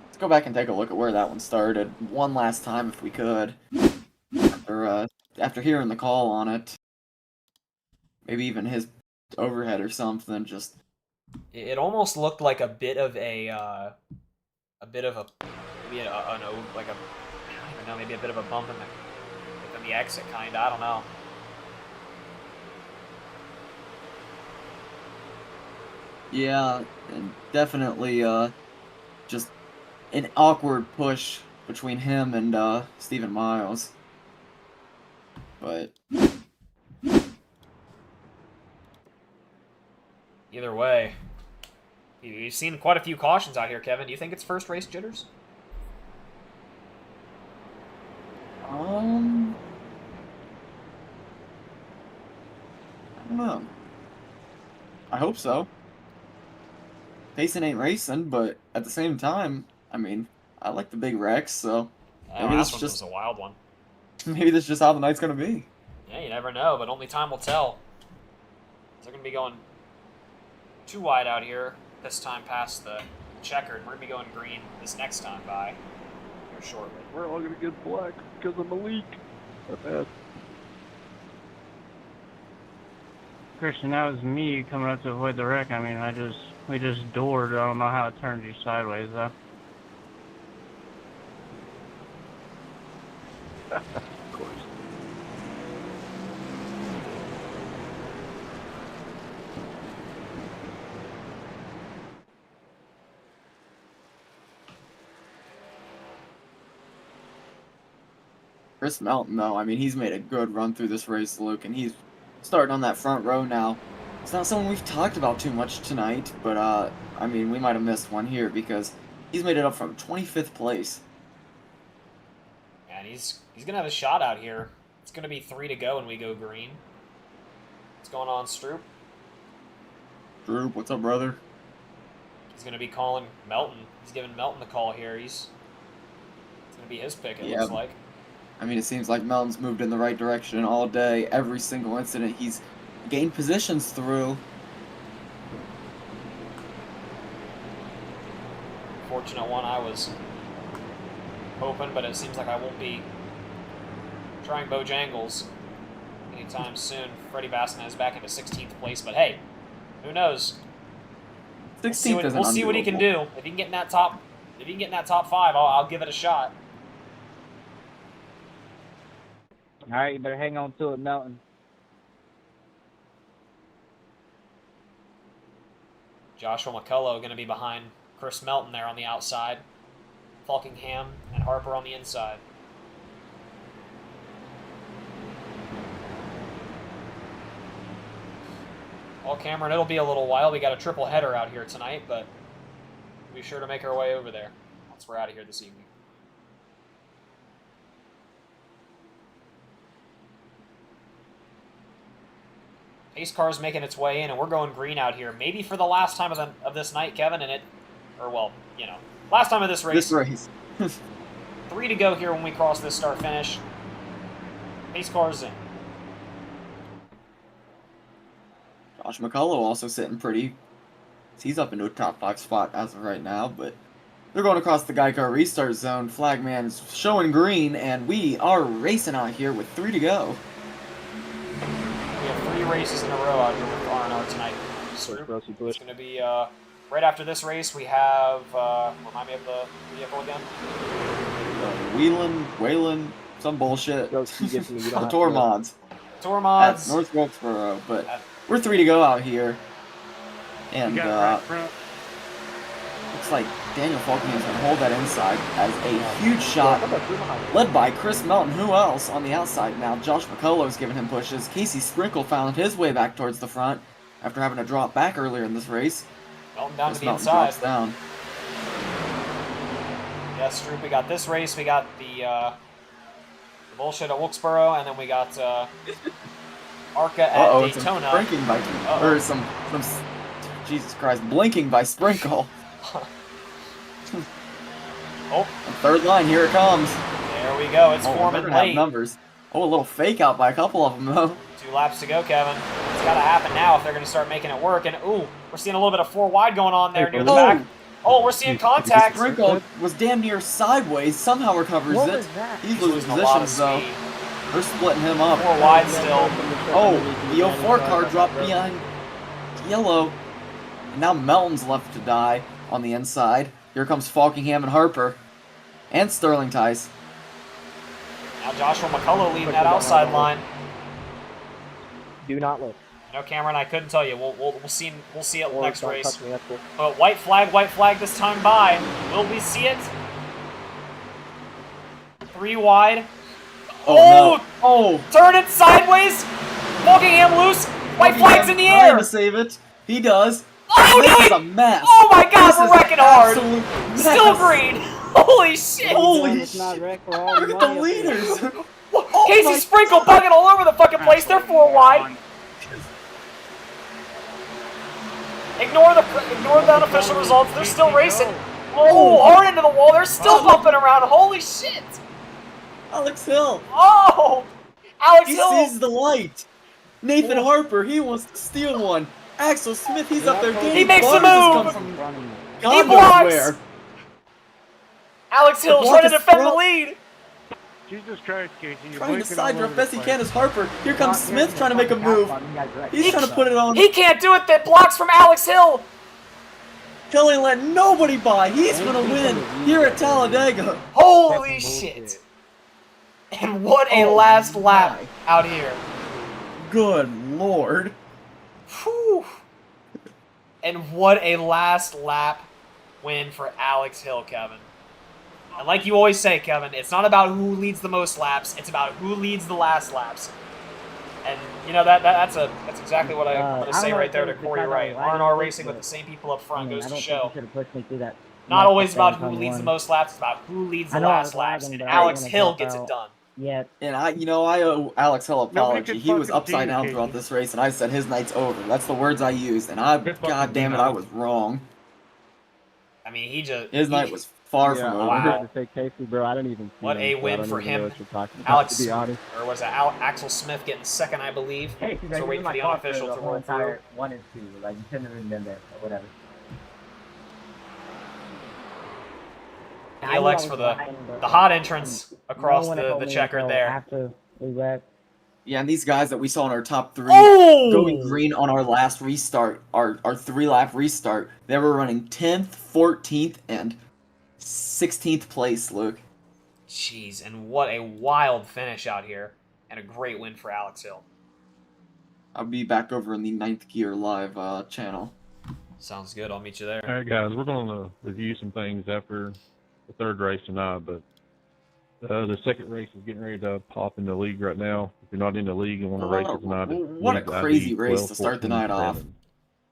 Let's go back and take a look at where that one started one last time if we could. After hearing the call on it. Maybe even his overhead or something, just... It almost looked like a bit of maybe I don't even know, maybe a bit of a bump in the exit, kind of. I don't know. Yeah, and definitely, just an awkward push between him and Stephen Miles. But either way, you've seen quite a few cautions out here, Kevin. Do you think it's first race jitters? I don't know. I hope so. Pacing ain't racing, but at the same time, I mean, I like the big wrecks, so maybe this Last is one just was a wild one. maybe this is just how the night's gonna be. Yeah, you never know, but only time will tell. They're going to be going too wide out here this time past the checkered. We're going to be going green this next time by here shortly. We're all gonna get black because of Malik. Bad. Christian, that was me coming up to avoid the wreck. I mean, we just doored. I don't know how it turned you sideways, though. Of course. Chris Melton, though, I mean, he's made a good run through this race, Luke, and he's starting on that front row now. It's not someone we've talked about too much tonight, but, I mean, we might have missed one here because he's made it up from 25th place. And he's going to have a shot out here. It's going to be 3 to go when we go green. What's going on, Stroop? Droop, what's up, brother? He's going to be calling Melton. He's giving Melton the call here. It's going to be his pick, it looks like. I mean, it seems like Melton's moved in the right direction all day. Every single incident he's gained positions through. Fortunate one, I was hoping, but it seems like I won't be trying Bojangles anytime soon. Freddie Bassett is back into 16th place, but hey, who knows? 16th We'll see what he can do. If he can get in that top, top 5, I'll give it a shot. All right, you better hang on to it, Melton. Joshua McCullough going to be behind Chris Melton there on the outside. Falkingham and Harper on the inside. Well, Cameron, it'll be a little while. We got a triple header out here tonight, but we'll be sure to make our way over there once we're out of here this evening. Pace car's making its way in, and we're going green out here. Maybe for the last time of this night, Kevin, last time of this race. 3 to go here when we cross this start-finish. Pace car's in. Josh McCullough also sitting pretty. He's up into a top 5 spot as of right now, but they're going across the Geico restart zone. Flagman's showing green, and we are racing out here with 3 to go. We have 3 races in a row out here with RNR tonight. It's going to be right after this race. We have remind me of the vehicle again. Wayland, some bullshit. Tour mods. Tour mods. At North Wilkesboro, but we're 3 to go out here, and looks like Daniel Falkingham's going to hold that inside as a huge shot, led by Chris Melton. Who else on the outside now? Josh McCullough's giving him pushes. Casey Sprinkle found his way back towards the front after having to drop back earlier in this race. Melton down Chris to the Melton inside. drops down. Yes, Stroop, we got this race. We got the bullshit at Wilkesboro, and then we got Arca at Daytona. Blinking by, or some Jesus Christ, blinking by Sprinkle. Oh, third line, here it comes. There we go. It's forming late. Numbers. Oh, a little fake out by a couple of them though. 2 laps to go, Kevin. It's got to happen now if they're going to start making it work. And ooh, we're seeing a little bit of 4 wide going on there near the back. Oh, we're seeing contact. Sprinkle was damn near sideways. Somehow recovers it. He's losing positions though. They're splitting him up. 4 wide still. Oh, the 04 car dropped behind yellow. And now Melton's left to die on the inside. Here comes Falkingham and Harper. And Sterling Tice. Now Joshua McCullough leading that outside line. Do not look. No, Cameron, I couldn't tell you. We'll see it Or next don't race. touch me, that's cool. White flag this time by. Will we see it? 3 wide. Oh, no. Oh! Turn it sideways. Buckingham loose. White flag's in the Trying air. to save it. He does. Oh, This no, is a mess. Oh my god, This we're is wrecking hard. absolute Still mess. green. Holy shit. Holy It's shit. not wrecked. We're already Look at the money up here. leaders. Casey my Sprinkle God. bugging all over the fucking place. They're 4 wide. Ignore the unofficial results. They're still racing. Oh, hard into the wall. They're still bumping around. Holy shit. Alex Hill. Oh, Alex He Hill. sees the light. Nathan Harper, he wants to steal one. Axel Smith, he's up there gaining. He makes a Butters move. come from He God knows blocks. where. Alex Hill block trying to is defend the front. lead. Jesus Christ, Casey, you're Trying to blinking side all drive over best the he place. can is Harper. Here comes Smith trying to make a move. He's trying to put it on. He can't do it. That blocks from Alex Hill. Hill ain't let nobody by. He's gonna win here at Talladega. Holy shit. And what a last lap out here. Good lord. Whew. And what a last lap win for Alex Hill, Kevin. And like you always say, Kevin, it's not about who leads the most laps, it's about who leads the last laps. And you know that's exactly what I'm going to say right there to Corey Wright. RNR racing with the same people up front goes to show. Not always about who leads the most laps, it's about who leads the last laps. And Alex Hill gets it done. Yeah. And I owe Alex Hill an Nobody apology. could He was fucking upside down see you, throughout Casey. this race, and I said his night's over. That's the words I used, and God damn it, I was wrong. I mean, His night was far from over. I had to say Casey, bro. I didn't even see What him, a so I win don't for even know him. what you're talking about, Alex, to be honest. or was it Axel Smith getting second, I believe? Hey, So we're waiting for the unofficial to roll through. 1 and 2. Like, you shouldn't have even been there, or whatever. He elects for the hot entrance across the checkered there. After we wrecked. Yeah, and these guys that we saw in our top 3 Oh! going green on our last restart, our 3-lap restart, they were running 10th, 14th, and 16th place, Luke. Jeez, and what a wild finish out here, and a great win for Alex Hill. I'll be back over in the 9th Gear Live channel. Sounds good. I'll meet you there. All right, guys, we're going to review some things after the third race tonight, but the second race is getting ready to pop in the league right now. If you're not in the league and want to race it tonight, What a crazy race to start the night off.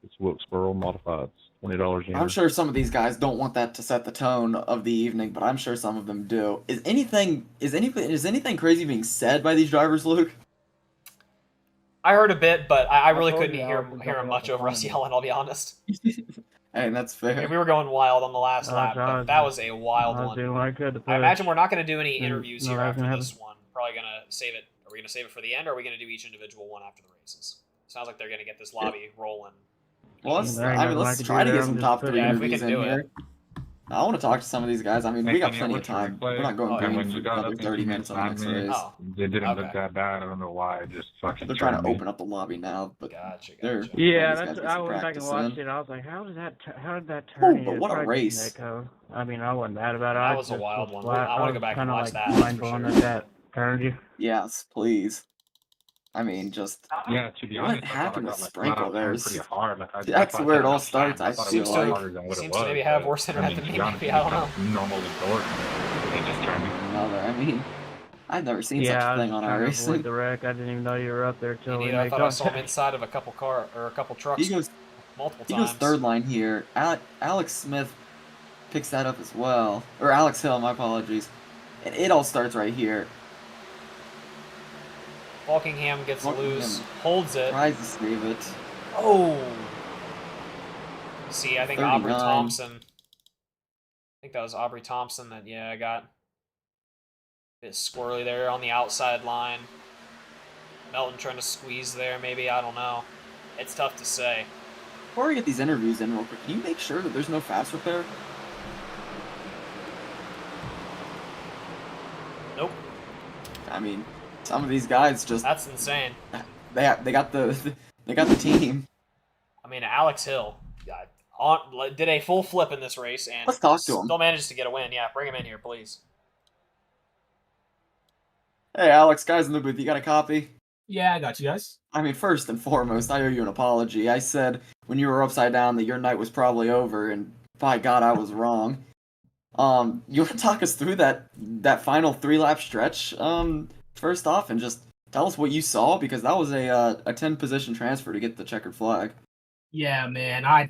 It's Wilkesboro Modifieds, $20 in. I'm sure some of these guys don't want that to set the tone of the evening, but I'm sure some of them do. Is anything crazy being said by these drivers, Luke? I heard a bit, but I really couldn't hear much over us yelling, I'll be honest. Hey, that's I fair. mean, we were going wild on the last lap, but that was a wild one. I imagine we're not going to do any interviews here after this one. Probably going to save it. Are we going to save it for the end, or are we going to do each individual one after the races? Sounds like they're going to get this lobby rolling. Well, let's try to get some top 3 interviews in here. I want to talk to some of these guys. I mean, we got plenty of time. We're not going green for another 30 minutes on the next race. They didn't look that bad. I don't know why. Just fucking. They're trying to open up the lobby now, but they're Yeah, these that's. guys I get went back and practice watched in. it. I was like, how did that turn? but what a race! I mean, I wasn't mad about it. That was a wild one. I want to go back and watch that. Mind blown that turned you. Yes, please. I mean, just yeah. To be honest, what happened to Sprinkle? Pretty hard. That's where it all starts. I feel like. Seems to maybe have worse internet than me. Maybe I don't know. Normal They just turned me. I mean, I've never seen such a thing on our racing. The wreck. I didn't even know you were up there till I thought I saw him inside of a couple trucks. He goes multiple times. He goes third line here. Alex Smith picks that up as well, or Alex Hill. My apologies. And it all starts right here. Buckingham gets loose, holds it. Tries to save it. Oh! See, I think 39. Aubrey Thompson. I think that was Aubrey Thompson that, I got a bit squirrely there on the outside line. Melton trying to squeeze there, maybe, I don't know. It's tough to say. Before we get these interviews in real quick, can you make sure that there's no fast repair? Nope. I mean, some of these guys just That's insane. they got the team. I mean, Alex Hill did a full flip in this race and Let's talk to him. Still manages to get a win. Yeah, bring him in here, please. Hey, Alex, guys in the booth, you got a copy? Yeah, I got you guys. I mean, first and foremost, I owe you an apology. I said when you were upside down that your night was probably over, and by God, I was wrong. You want to talk us through that final 3 lap stretch? First off, and just tell us what you saw because that was a 10 position transfer to get the checkered flag. Yeah, man. I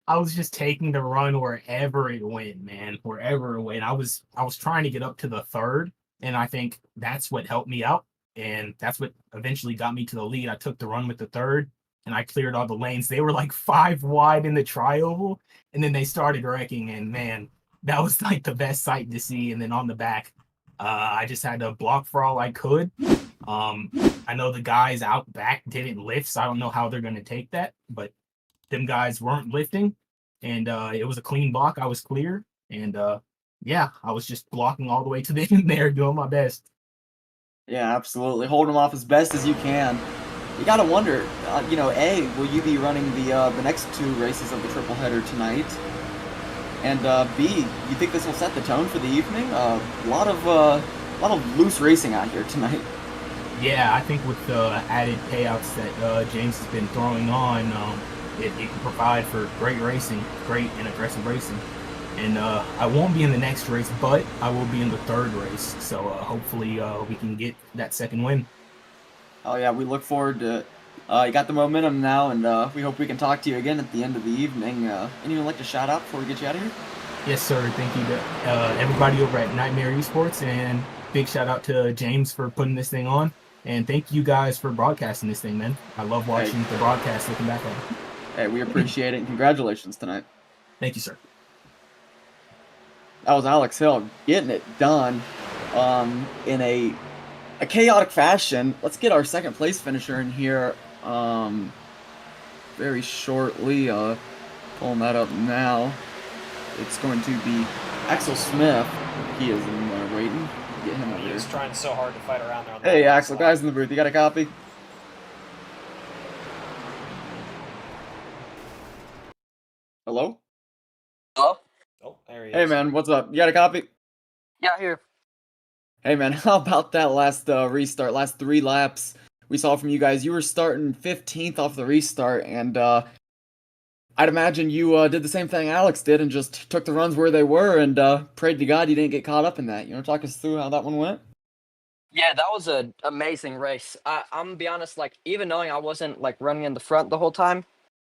I was just taking the run wherever it went, man. Wherever it went. I was trying to get up to the third, and I think that's what helped me out. And that's what eventually got me to the lead. I took the run with the third and I cleared all the lanes. They were like 5 wide in the tri-oval, and then they started wrecking, and man, that was like the best sight to see. And then on the back, I just had to block for all I could. Um, I know the guys out back didn't lift, so I don't know how they're gonna take that, but them guys weren't lifting, and it was a clean block. I was clear, and yeah, I was just blocking all the way to the end there, doing my best. Yeah, absolutely. Hold them off as best as you can. You gotta wonder, A, will you be running the next 2 races of the triple header tonight? And B, you think this will set the tone for the evening? A lot of loose racing out here tonight. Yeah, I think with the added payouts that James has been throwing on, it can provide for great racing, great and aggressive racing. And I won't be in the next race, but I will be in the 3rd race. So hopefully we can get that 2nd win. Oh yeah, we look forward to it. You got the momentum now, and we hope we can talk to you again at the end of the evening. Anyone like to shout out before we get you out of here? Yes, sir. Thank you to everybody over at Nightmare Esports, and big shout out to James for putting this thing on. And thank you guys for broadcasting this thing, man. I love watching the broadcast, looking back on it. Hey, we appreciate it, and congratulations tonight. Thank you, sir. That was Alex Hill getting it done in a chaotic fashion. Let's get our 2nd place finisher in here very shortly. Pulling that up now. It's going to be Axel Smith. He is in there waiting. Get him over He here. was trying so hard to fight around there. On Hey, that Axel, guys in the booth. You got a copy? Hello? Hello? Oh, there he Hey, is. man, what's up? You got a copy? Yeah, here. Hey, man, how about that last restart, last 3 laps we saw from you guys? You were starting 15th off the restart, and I'd imagine you did the same thing Alex did and just took the runs where they were and prayed to God you didn't get caught up in that. You want to talk us through how that one went? Yeah, that was an amazing race. I'm gonna be honest, like, even knowing I wasn't like running in the front the whole time,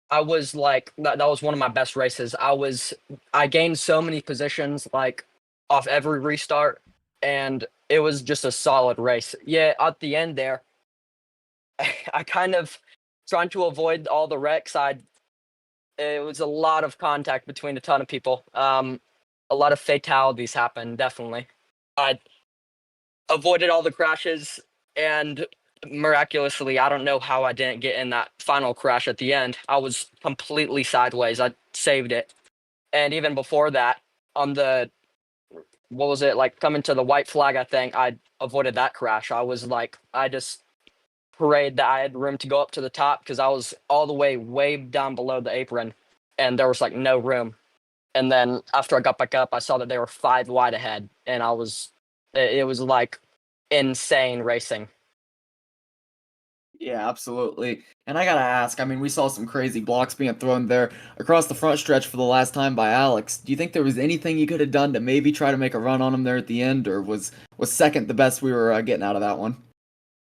I was like that was one of my best races. I gained so many positions like off every restart, and it was just a solid race. Yeah, at the end there, I kind of trying to avoid all the wrecks. It was a lot of contact between a ton of people. A lot of fatalities happened, definitely. I avoided all the crashes, and miraculously, I don't know how I didn't get in that final crash at the end. I was completely sideways. I saved it. And even before that, on the what was it, like coming to the white flag, I think I avoided that crash. I just prayed that I had room to go up to the top because I was all the way down below the apron and there was like no room. And then after I got back up, I saw that they were 5 wide ahead, and it was like insane racing. Yeah, absolutely. And I gotta ask, I mean, we saw some crazy blocks being thrown there across the front stretch for the last time by Alex. Do you think there was anything you could have done to maybe try to make a run on him there at the end, or was 2nd the best we were getting out of that one?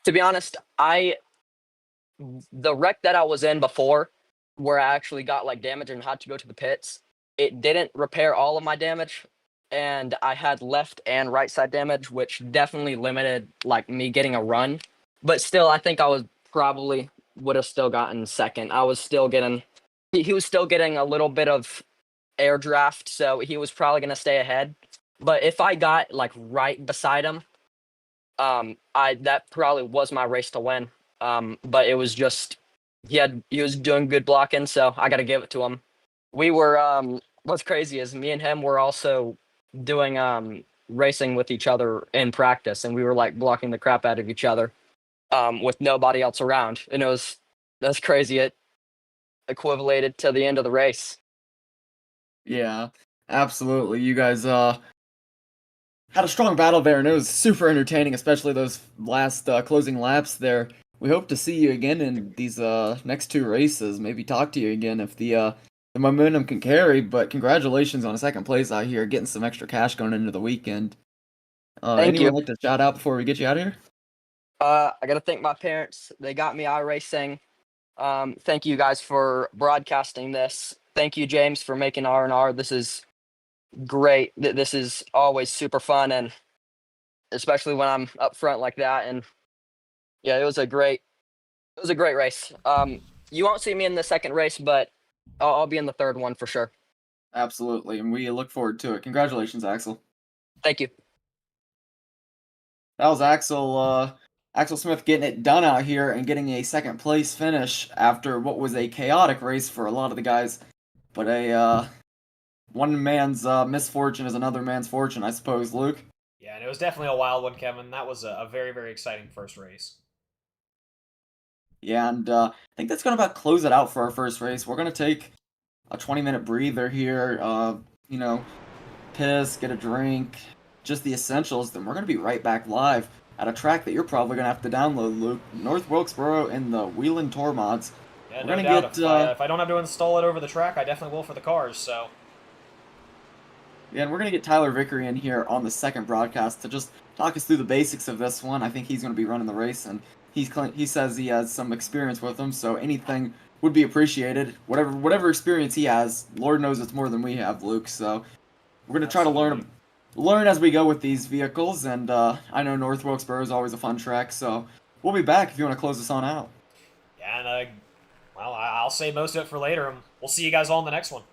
To be honest, the wreck that I was in before, where I actually got like damage and had to go to the pits, it didn't repair all of my damage, and I had left and right side damage, which definitely limited like me getting a run. But still, I think I was probably would have still gotten 2nd. I was still getting he was still getting a little bit of air draft, so he was probably gonna stay ahead. But if I got like right beside him, I that probably was my race to win. But it was just he was doing good blocking, so I got to give it to him. We were what's crazy is me and him were also doing racing with each other in practice, and we were like blocking the crap out of each other with nobody else around, and that's crazy. It equivalated to the end of the race. Yeah, absolutely. You guys had a strong battle there, and it was super entertaining, especially those last closing laps there. We hope to see you again in these next 2 races. Maybe talk to you again if the the momentum can carry. But congratulations on a second place out here, getting some extra cash going into the weekend. Thank you. Anyone like to shout out before we get you out of here? I gotta thank my parents. They got me iRacing. Thank you guys for broadcasting this. Thank you, James, for making RNR. This is great. This is always super fun, and especially when I'm up front like that. And yeah, it was a great race. You won't see me in the second race, but I'll be in the third one for sure. Absolutely, and we look forward to it. Congratulations, Axel. Thank you. That was Axel Smith getting it done out here and getting a second place finish after what was a chaotic race for a lot of the guys. But one man's misfortune is another man's fortune, I suppose, Luke. Yeah, and it was definitely a wild one, Kevin. That was a very, very exciting first race. Yeah, and I think that's going to about close it out for our first race. We're going to take a 20-minute breather here, piss, get a drink, just the essentials. Then we're going to be right back live at a track that you're probably going to have to download, Luke. North Wilkesboro in the Wheeling Tour mods. Yeah, we're no going doubt. to get, if I don't have to install it over the track, I definitely will for the cars, so... Yeah, and we're going to get Tyler Vickery in here on the second broadcast to just talk us through the basics of this one. I think he's going to be running the race, and he says he has some experience with them, so anything would be appreciated. Whatever experience he has, Lord knows it's more than we have, Luke. So we're going to try to learn as we go with these vehicles, and I know North Wilkesboro is always a fun track, so we'll be back if you want to close this on out. Yeah, and well, I'll save most of it for later, and we'll see you guys all in the next one.